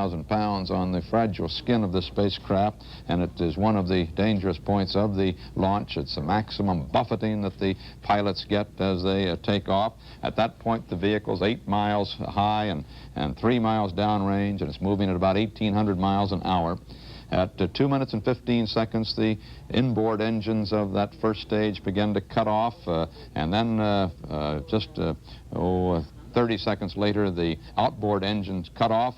1,000 pounds on the fragile skin of the spacecraft, and it is one of the dangerous points of the launch. It's the maximum buffeting that the pilots get as they take off. At that point, the vehicle's 8 miles high and 3 miles downrange, and it's moving at about 1,800 miles an hour. At 2 minutes and 15 seconds, the inboard engines of that first stage begin to cut off, and then 30 seconds later, the outboard engines cut off.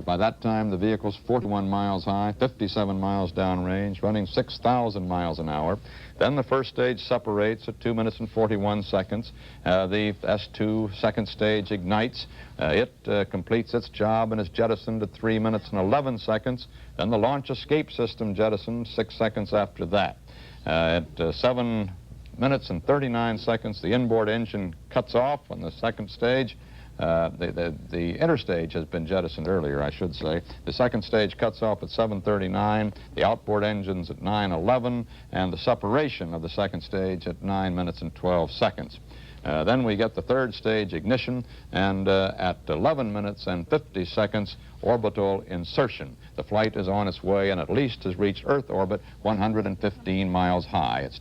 By that time, the vehicle's 41 miles high, 57 miles downrange, running 6,000 miles an hour. Then the first stage separates at 2 minutes and 41 seconds. The S2 second stage ignites. It completes its job and is jettisoned at 3 minutes and 11 seconds. Then the launch escape system jettisoned 6 seconds after that. At 7 minutes and 39 seconds, the inboard engine cuts off on the second stage. The interstage has been jettisoned earlier, I should say. The second stage cuts off at 7:39, the outboard engines at 9:11, and the separation of the second stage at 9 minutes and 12 seconds. Then we get the third stage ignition, and at 11 minutes and 50 seconds, orbital insertion. The flight is on its way and at least has reached Earth orbit 115 miles high. It's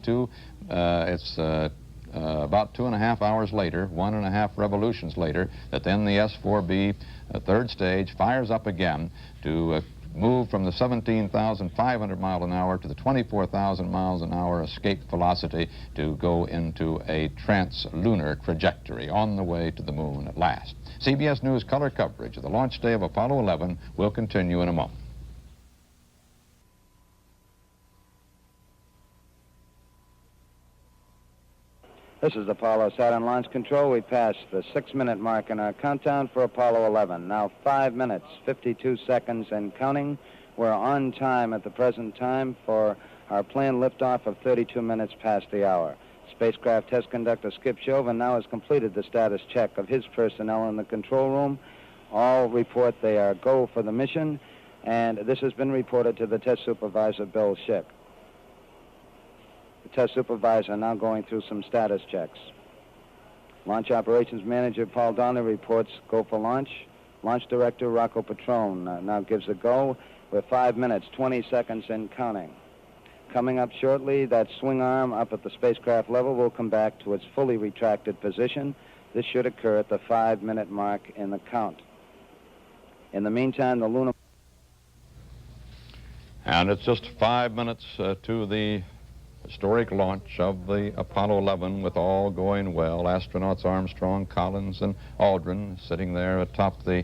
about 2.5 hours later, 1.5 revolutions later, that then the S-4B third stage fires up again to move from the 17,500 mile an hour to the 24,000 miles an hour escape velocity to go into a trans-lunar trajectory on the way to the moon at last. CBS News color coverage of the launch day of Apollo 11 will continue in a moment. This is Apollo Saturn Launch Control. We passed the 6-minute mark in our countdown for Apollo 11. Now 5 minutes, 52 seconds and counting. We're on time at the present time for our planned liftoff of 32 minutes past the hour. Spacecraft test conductor Skip Chauvin now has completed the status check of his personnel in the control room. All report they are go for the mission, and this has been reported to the test supervisor, Bill Schick. The test supervisor now going through some status checks. Launch operations manager Paul Donnelly reports go for launch. Launch director Rocco Petrone now gives a go with 5 minutes, 20 seconds and counting. Coming up shortly, that swing arm up at the spacecraft level will come back to its fully retracted position. This should occur at the 5-minute mark in the count. In the meantime, the lunar... And it's just 5 minutes to the historic launch of the Apollo 11 with all going well. Astronauts Armstrong, Collins, and Aldrin sitting there atop the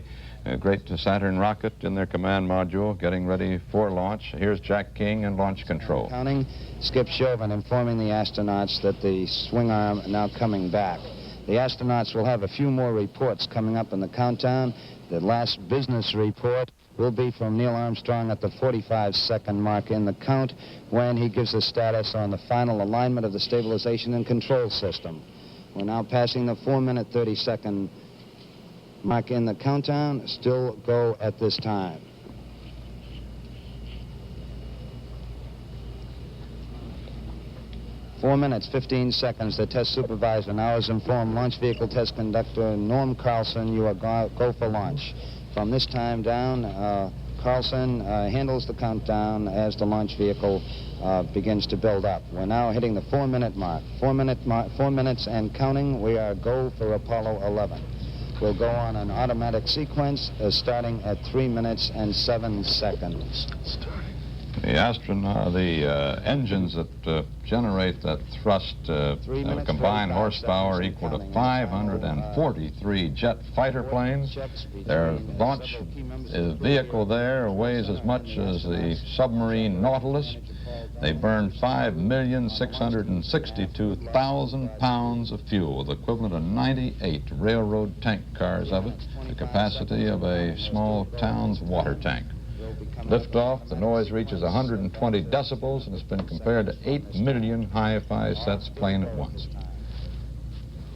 great Saturn rocket in their command module getting ready for launch. Here's Jack King in launch control. Counting, Skip Chauvin informing the astronauts that the swing arm now coming back. The astronauts will have a few more reports coming up in the countdown. The last business report will be from Neil Armstrong at the 45-second mark in the count when he gives a status on the final alignment of the stabilization and control system. We're now passing the 4-minute, 30-second mark in the countdown. Still go at this time. Four minutes, 15 seconds. The test supervisor now has informed launch vehicle test conductor Norm Carlson you are go for launch. From this time down, Carlson handles the countdown as the launch vehicle begins to build up. We're now hitting the 4-minute mark. 4 minutes and counting. We are go for Apollo 11. We'll go on an automatic sequence starting at 3 minutes and 7 seconds. The engines that generate that thrust combined horsepower equal to 543 jet fighter planes. Their launch vehicle there weighs as much as the submarine Nautilus. They burn 5,662,000 pounds of fuel, the equivalent of 98 railroad tank cars of it, the capacity of a small town's water tank. Liftoff, the noise reaches 120 decibels and has been compared to 8 million hi-fi sets playing at once.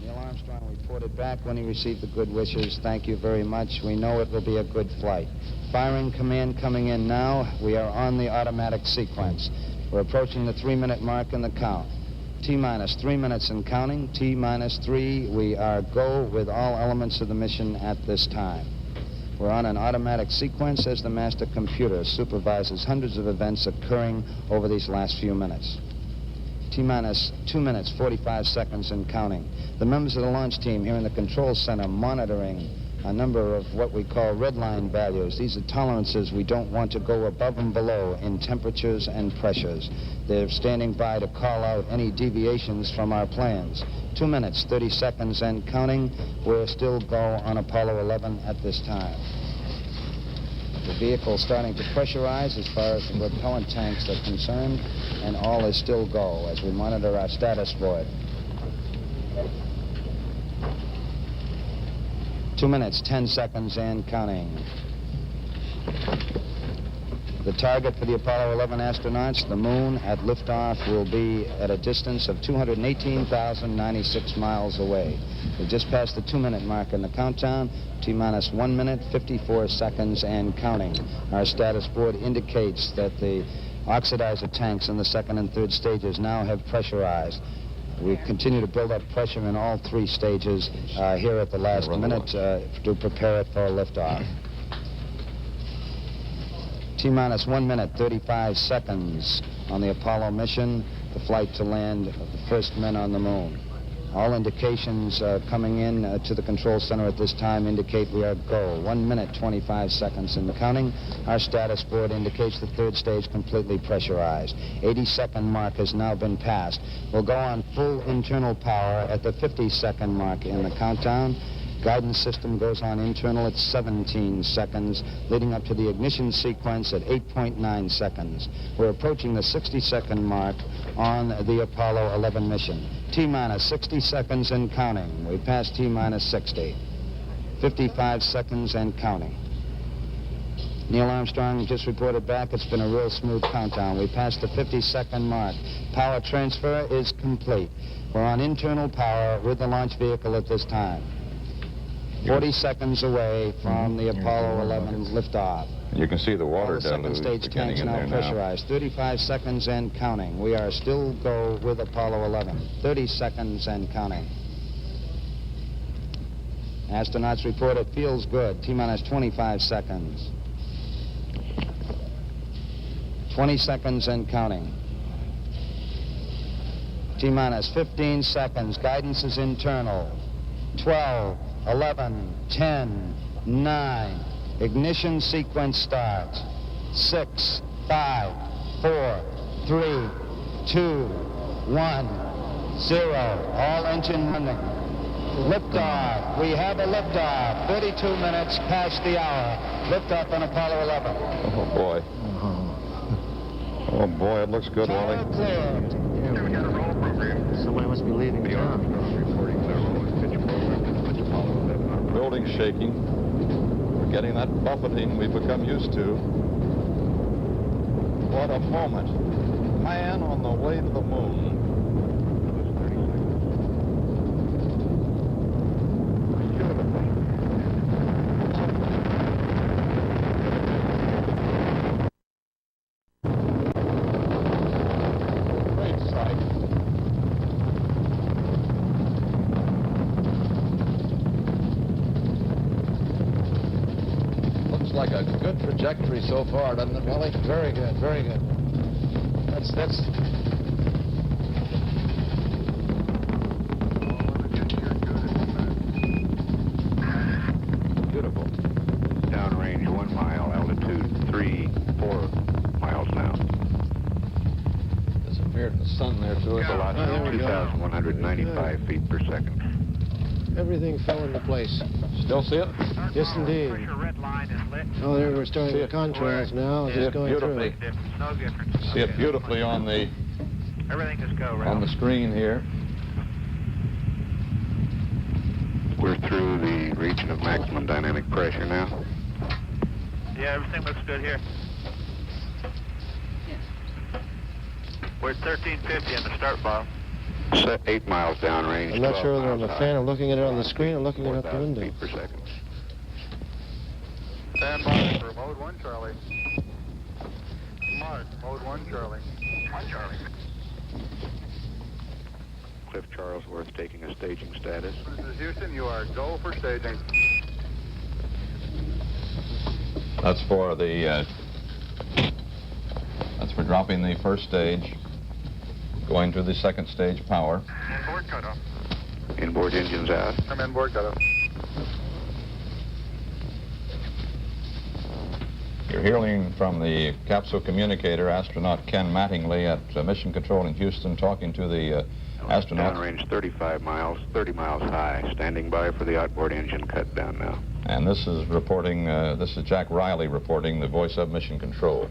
Neil Armstrong reported back when he received the good wishes. Thank you very much. We know it will be a good flight. Firing command coming in now. We are on the automatic sequence. We're approaching the 3-minute mark in the count. T-minus 3 minutes and counting. T-minus 3. We are go with all elements of the mission at this time. We're on an automatic sequence as the master computer supervises hundreds of events occurring over these last few minutes. T-minus 2 minutes, 45 seconds and counting. The members of the launch team here in the control center monitoring a number of what we call red line values. These are tolerances we don't want to go above and below in temperatures and pressures. They're standing by to call out any deviations from our plans. 2 minutes, 30 seconds and counting. We're still go on Apollo 11 at this time. The vehicle starting to pressurize as far as the propellant tanks are concerned, and all is still go as we monitor our status board. 2 minutes, 10 seconds and counting. The target for the Apollo 11 astronauts, the moon, at liftoff will be at a distance of 218,096 miles away. We've just passed the 2-minute mark in the countdown. T-minus 1 minute, 54 seconds and counting. Our status board indicates that the oxidizer tanks in the second and third stages now have pressurized. We continue to build up pressure in all 3 stages here at the last minute to prepare it for a liftoff. T-minus 1 minute, 35 seconds on the Apollo mission, the flight to land of the first men on the moon. All indications coming in to the control center at this time indicate we are go. 1 minute, 25 seconds and counting. Our status board indicates the third stage completely pressurized. 80-second mark has now been passed. We'll go on full internal power at the 50-second mark in the countdown. Guidance system goes on internal at 17 seconds, leading up to the ignition sequence at 8.9 seconds. We're approaching the 60-second mark on the Apollo 11 mission. T-minus 60 seconds and counting. We passed T-minus 60. 55 seconds and counting. Neil Armstrong just reported back. It's been a real smooth countdown. We passed the 50-second mark. Power transfer is complete. We're on internal power with the launch vehicle at this time. 40 seconds away from the Apollo 11 liftoff. You can see the water second stage tanks now pressurized. 35 seconds and counting. We are still go with Apollo 11. 30 seconds and counting. Astronauts report it feels good. T-minus 25 seconds. 20 seconds and counting. T-minus 15 seconds. Guidance is internal. 12, 11, 10, 9. Ignition sequence starts. 6, 5, 4, 3, 2, 1, 0. All engine running. Liftoff. We have a liftoff. 32 minutes past the hour. Liftoff on Apollo 11. Oh, boy. Oh, boy, it looks good, Wally. Cleared. We got a roll program. Somebody must be leaving town. Building shaking. We're getting that buffeting we've become used to. What a moment. Man on the way to the moon. Great sight. Like a good trajectory so far, doesn't it, Wally? Very good, very good. That's Beautiful. Downrange 1 mile, altitude 3, 4 miles now. Disappeared in the sun there, too. Velocity 2,195 feet per second. everything fell into place. Still see it? Yes, indeed. Red line is lit. Oh, there we're starting the contrails now. See Just it going through. beautifully. No difference. See it beautifully on the Everything just go right. the screen here. We're through the region of maximum dynamic pressure now. Yeah, everything looks good here. We're at 1350 on the start bar. 8 miles downrange. I'm not 12 sure whether I'm a miles fan. high. I'm looking at it on the screen. I'm looking at it out the 4,000 window. feet per second. Stand by for mode 1, Charlie. Mark, mode 1, Charlie. 1, Charlie. Cliff Charlesworth taking a staging status. This is Houston. You are go for staging. That's for the, that's for dropping the first stage, going to the second stage power. Inboard cutoff. Inboard engines out. I'm inboard cutoff. You're hearing from the capsule communicator, astronaut Ken Mattingly at Mission Control in Houston, talking to the astronauts. Downrange 35 miles, 30 miles high. Standing by for the outboard engine cut down now. And this is reporting, this is Jack Riley reporting, the voice of Mission Control.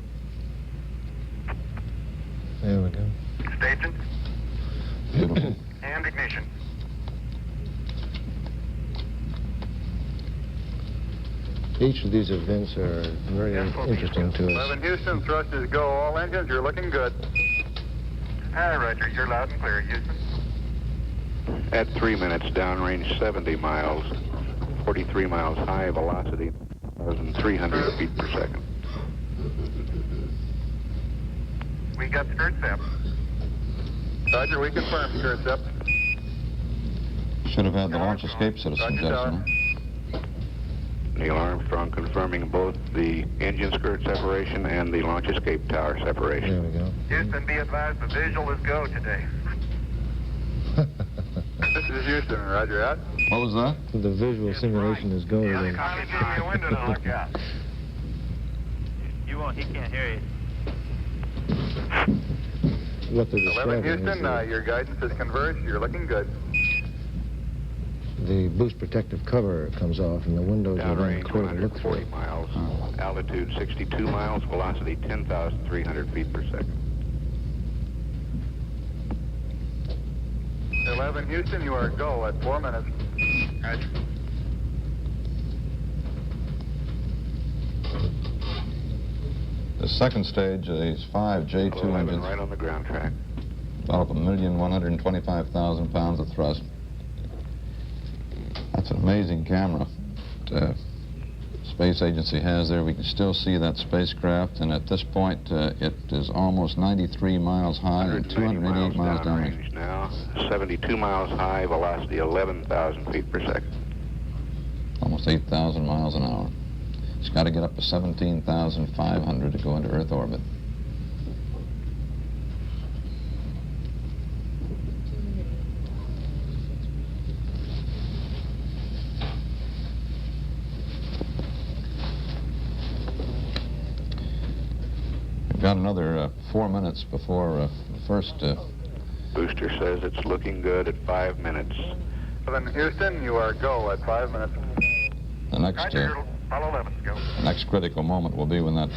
There we go. Staging Beautiful. and ignition. Each of these events are very interesting to us. 11 Houston, thrusters go. All engines, you're looking good. Hi, Roger. You're loud and clear, Houston. At 3 minutes, downrange 70 miles, 43 miles high velocity, 1,300 feet per second. We got skirt step. Roger, we confirm skirt step. Should have had the launch escape citizens, Roger, Jackson. Neil Armstrong confirming both the engine skirt separation and the launch escape tower There separation. we go. Houston, be advised the visual is go today. This is Houston, Roger out. What was that? The visual simulation is go Yeah, today. Connie, give me a window to look out. You won't, he can't hear you. What they're 11 describing is Houston, your guidance is converged. You're looking good. the boost protective cover comes off and the windows are then Downrange clear to look 140 through. miles, altitude 62 miles, velocity 10,300 feet per second. 11 Houston, you are go at 4 minutes. Roger. The second stage, these 5 J2 11 engines right on the ground track. develop 1,125,000 pounds of thrust. That's an amazing camera the Space Agency has there. We can still see that spacecraft, and at this point, it is almost 93 miles high and 288 miles downrange. Downrange now, 72 miles high, velocity 11,000 feet per second. Almost 8,000 miles an hour. It's got to get up to 17,500 to go into Earth orbit. We've got another 4 minutes before the first. Booster says it's looking good at 5 minutes. 11 Houston, you are go at 5 minutes. The next, Roger, Apollo 11, go. next critical moment will be when that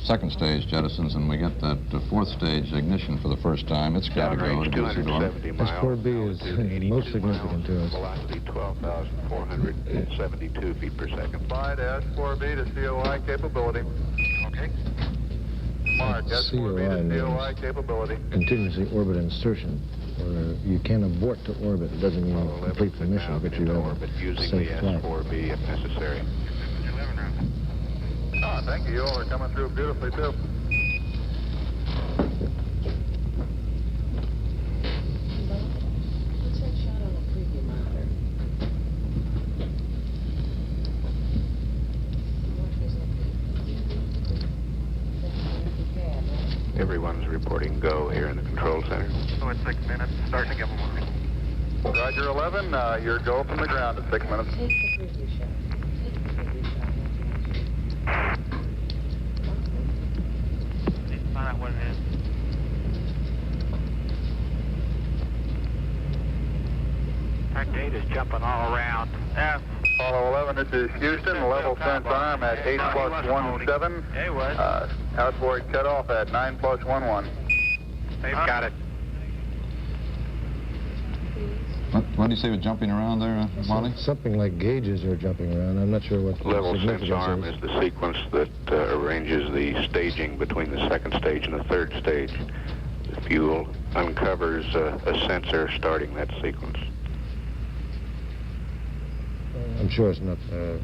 second stage jettisons and we get that fourth stage ignition for the first time. It's got to go. Downrange It goes through the arm. 270 miles. S4B is altitude most 82 significant to us. Velocity 12,472 feet per second. Fly to S4B to COI capability. Okay. Mark, S4B COI to means COI capability. Continuously orbit insertion, where you can abort to orbit. It doesn't mean Apollo 11 complete the is mission, now but you into have orbit a using safe the flight. S4B if necessary. Oh, thank you. You all are coming through beautifully, too. What's that shot on the preview monitor? Everyone's reporting go here in the control center. So at 6 minutes, starting to give them one. Roger 11, your go from the ground at 6 minutes. Take the preview shot. Take the preview shot. Need to find out what it is. Our data's jumping all around. Apollo 11, this is Houston, level fence arm at 8+17. Hey, what? Outboard cutoff at 9+11. They've got it. What do you say was jumping around there, Wally? Something like gauges are jumping around. I'm not sure what the Level sense significance arm is the sequence that arranges the staging between the second stage and the third stage. The fuel uncovers a sensor starting that sequence. I'm sure it's not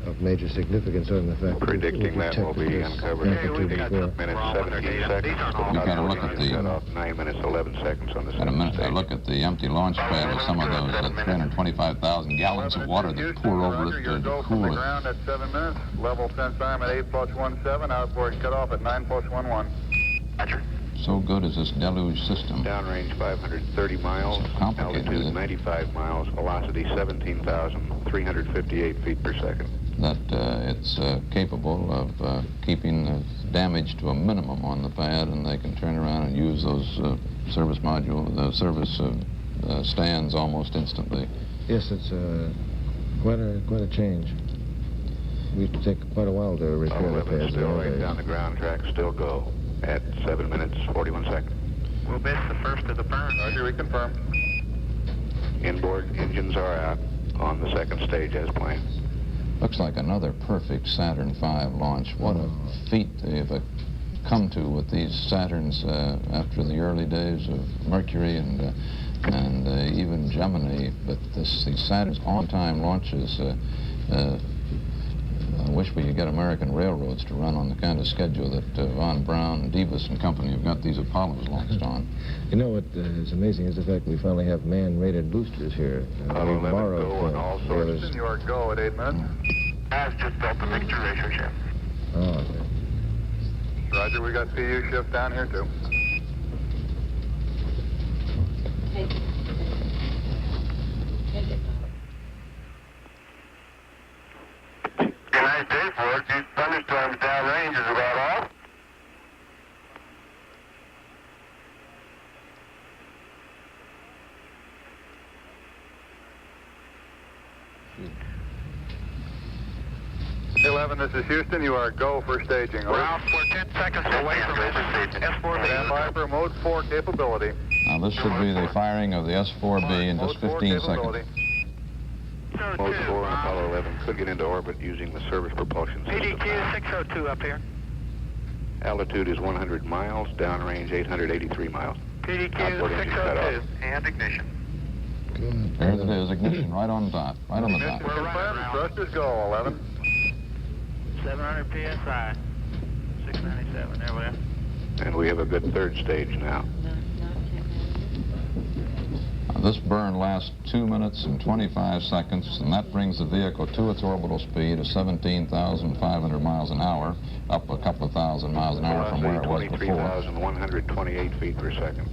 of major significance other than the fact Predicting that will be uncovered in amplitude 8 before. minutes 17 seconds. You got to look at the... Cut off 9 minutes 11 seconds on the Got a minute to stage. look at the empty launch pad with some of those 325,000 gallons of water that pour over it Your to go from cool the it. ground at 7 minutes. Level sense time at 8+17. Outboard cut off at 9+11. Roger. So good is this deluge system. Downrange 530 miles, So complicated, altitude isn't it? 95 miles, velocity 17,358 feet per second. That it's capable of keeping the damage to a minimum on the pad, and they can turn around and use those service stands almost instantly. Yes, it's quite a change. We used to take quite a while to repair the 11 pads. still right down the ground track, still go at 7 minutes 41 seconds. We'll miss the first of the burn. Roger, we confirm. Inboard engines are out on the second stage as planned. Looks like another perfect Saturn V launch. What a feat they've come to with these Saturns after the early days of Mercury and even Gemini. But these Saturns on-time launches. I wish we could get American railroads to run on the kind of schedule that Von Braun, Davis and company have got these Apollos launched on. You know what is amazing is the fact that we finally have man-rated boosters here. Apollo We've 11 borrowed go on all sorts. others. Your go at 8 minutes. I've just built the mixture ratio ship. Oh, okay. Roger, we got PU shift down here too. Take it. Take it. United States Force, these thunderstorms downrange is about all. Hey, 11, this is Houston. You are go for staging. Over. Ralph, we're 10 seconds away from S4B. Stand by for mode 4 capability. Now this should be the firing of the S4B in just Mode 4 15 capability. seconds. Mode 4 on Apollo 11 could get into orbit using the service propulsion system. PDQ 602 up here. Altitude is 100 miles, downrange 883 miles. PDQ Outboard engine cut 602. off. And ignition. Good. There it is, ignition right on top, right on the Ignition top. confirmed. Thrusters go, 11. 700 PSI. 697, there we are. And we have a good third stage now. This burn lasts 2 minutes and 25 seconds, and that brings the vehicle to its orbital speed of 17,500 miles an hour, up a couple of thousand miles an hour from where it was before. 23,128 feet per second.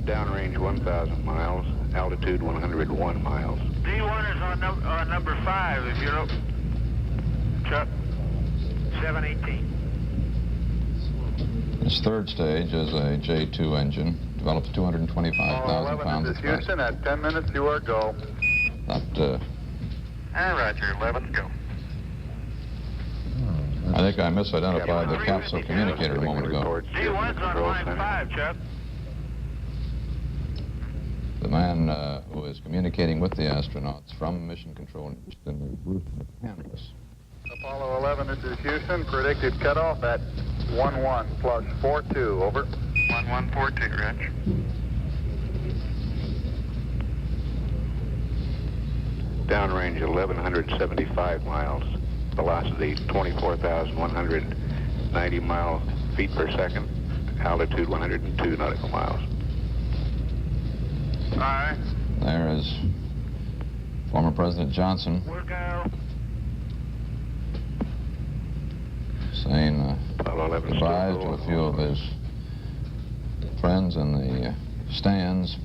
Downrange 1,000 miles, altitude 101 miles. D1 is on number 5, if you look. Chuck, 718. Its third stage is a J2 engine, develops 225,000 pounds This of is Houston. At 10 minutes, you are go. That, Roger, 11, go. I think I misidentified the capsule communicator a moment ago. D1's on line 5, Chuck. The man who is communicating with the astronauts from Mission Control in the Bruce canvas. Apollo 11, this is Houston. Predicted cutoff at 11 plus 42. Over. 1142, Rich. Downrange 1,175 miles, velocity 24,190 feet per second, altitude 102 nautical miles. All right. There is former President Johnson We'll go. saying Apollo 11 goodbyes still to a going. few of his friends in the stands.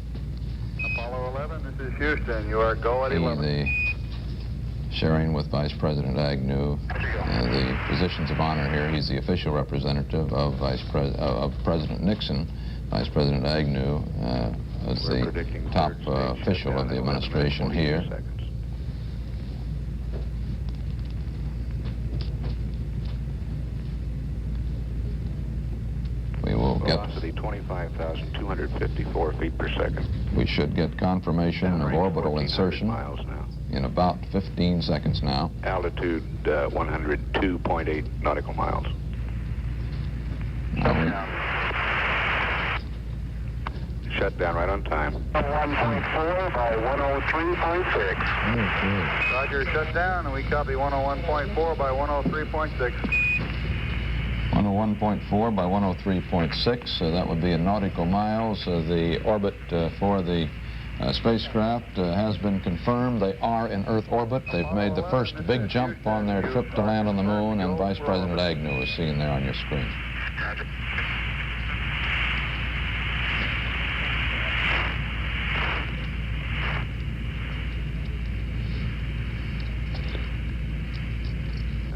Apollo 11, this is Houston. You are go at He, 11. the sharing with Vice President Agnew the positions of honor here. He's the official representative of President Nixon. Vice President Agnew is We're the predicting top third stage official shutdown of the in 11 administration minutes, 42 here. seconds. We will get, Velocity 25,254 feet per second. we should get confirmation of Downrange orbital 1,400 insertion miles now. in about 15 seconds now. Altitude 102.8 nautical miles. shut down right on time. 1.4 by 103.6. Okay. Roger, shut down, and we copy 101.4 by 103.6. 101.4 by 103.6, that would be in nautical miles. The orbit for the spacecraft has been confirmed. They are in Earth orbit. They've made the first big jump on their trip to land on the moon, and Vice President Agnew is seen there on your screen.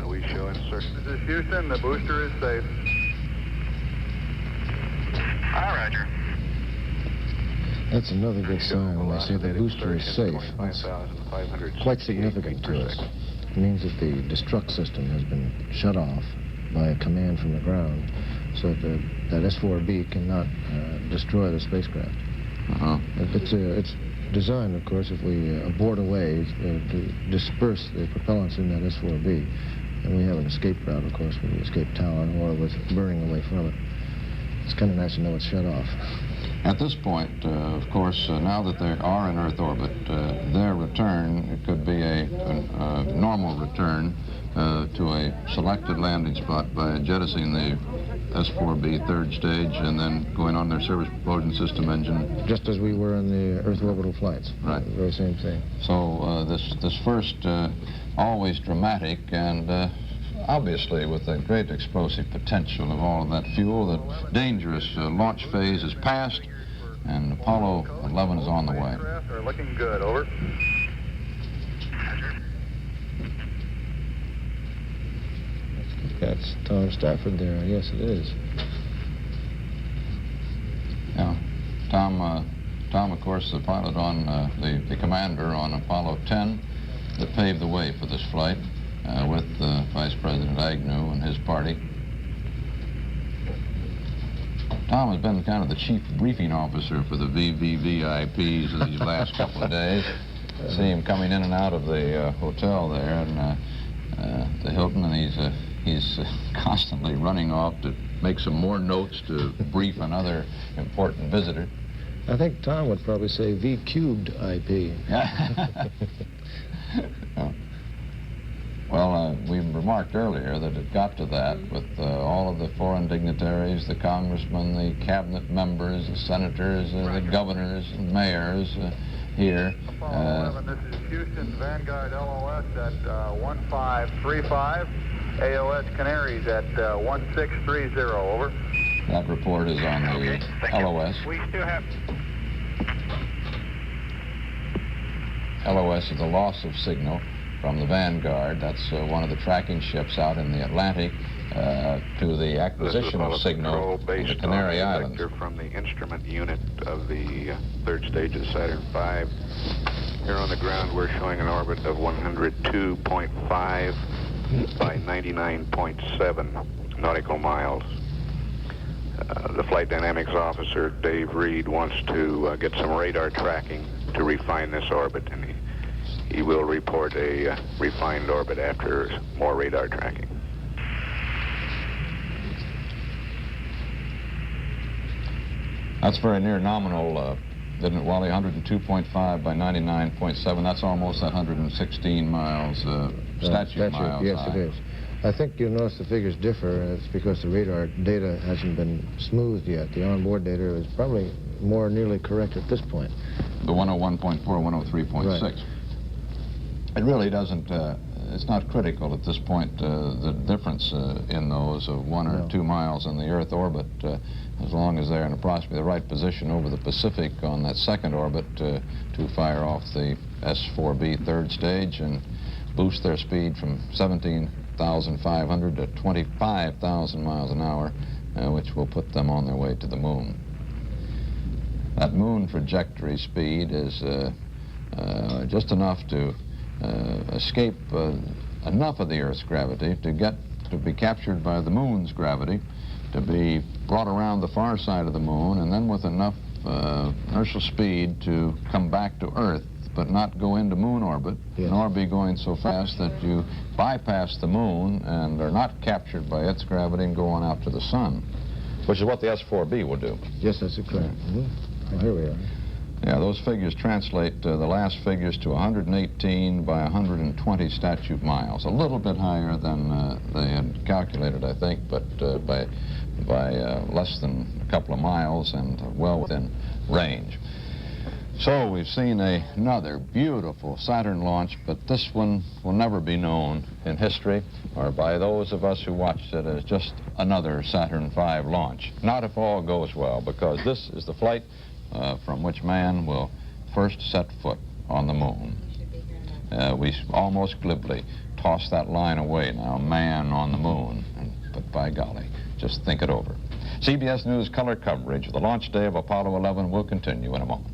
We show insertion. This is Houston. The booster is safe. Hi, Roger. That's another good sign when they say the booster is safe. That's quite significant to us. It means that the destruct system has been shut off by a command from the ground so that S-4B cannot destroy the spacecraft. It's designed, of course, if we abort away to disperse the propellants in that S-4B. And we have an escape route, of course, with the escape tower or with burning away from it. It's kind of nice to know it's shut off. At this point, of course, now that they are in Earth orbit, their return, it could be a normal return to a selected landing spot by jettisoning the S-4B third stage and then going on their service propulsion system engine. Just as we were in the Earth orbital flights. Right. The very same thing. So this first, always dramatic and obviously with a great explosive potential of all of that fuel, the dangerous launch phase is past, and Apollo 11 is on the way. Are looking good. Over. That's Tom Stafford there. Yes, it is. Yeah. Tom, of course, the pilot on, the commander on Apollo 10 that paved the way for this flight with Vice President Agnew and his party. Tom has been kind of the chief briefing officer for the VVVIPs these last couple of days. See him coming in and out of the hotel there and the Hilton, and he's constantly running off to make some more notes to brief another important visitor. I think Tom would probably say V cubed IP. Yeah. Well, we remarked earlier that it got to that with all of the foreign dignitaries, the congressmen, the cabinet members, the senators, the governors and mayors here. Apollo 11, this is Houston Vanguard LOS at 1535, AOS Canaries at 1630, over. That report is on the LOS. We still have... LOS is the loss of signal from the Vanguard. That's one of the tracking ships out in the Atlantic to the acquisition of signal in the Canary Islands. From the instrument unit of the third stage of Saturn V. Here on the ground, we're showing an orbit of 102.5 by 99.7 nautical miles. The flight dynamics officer, Dave Reed, wants to get some radar tracking to refine this orbit, and he will report a refined orbit after more radar tracking. That's very near nominal, didn't it, Wally? 102.5 by 99.7. That's almost that 116 miles, statute miles. Yes, high. it is. I think you'll notice the figures differ, and it's because the radar data hasn't been smoothed yet. The onboard data is probably more nearly correct at this point. The 101.4, 103.6. Right. It really doesn't, it's not critical at this point, the difference in those of 1 or 2 miles in the Earth orbit, as long as they're in approximately the right position over the Pacific on that second orbit to fire off the S-4B third stage and boost their speed from 17,500 to 25,000 miles an hour, which will put them on their way to the moon. That moon trajectory speed is just enough to escape enough of the Earth's gravity to be captured by the moon's gravity, to be brought around the far side of the moon, and then with enough inertial speed to come back to Earth, but not go into moon orbit, nor be going so fast that you bypass the moon and are not captured by its gravity and go on out to the sun, which is what the S-4B will do. Yes, that's correct. Oh, here we are. Yeah, those figures translate the last figures to 118 by 120 statute miles. A little bit higher than they had calculated, I think, but by less than a couple of miles and well within range. So we've seen another beautiful Saturn launch, but this one will never be known in history or by those of us who watched it as just another Saturn V launch. Not if all goes well, because this is the flight from which man will first set foot on the moon. We almost glibly toss that line away now, man on the moon, but by golly, just think it over. CBS News color coverage of the launch day of Apollo 11 will continue in a moment.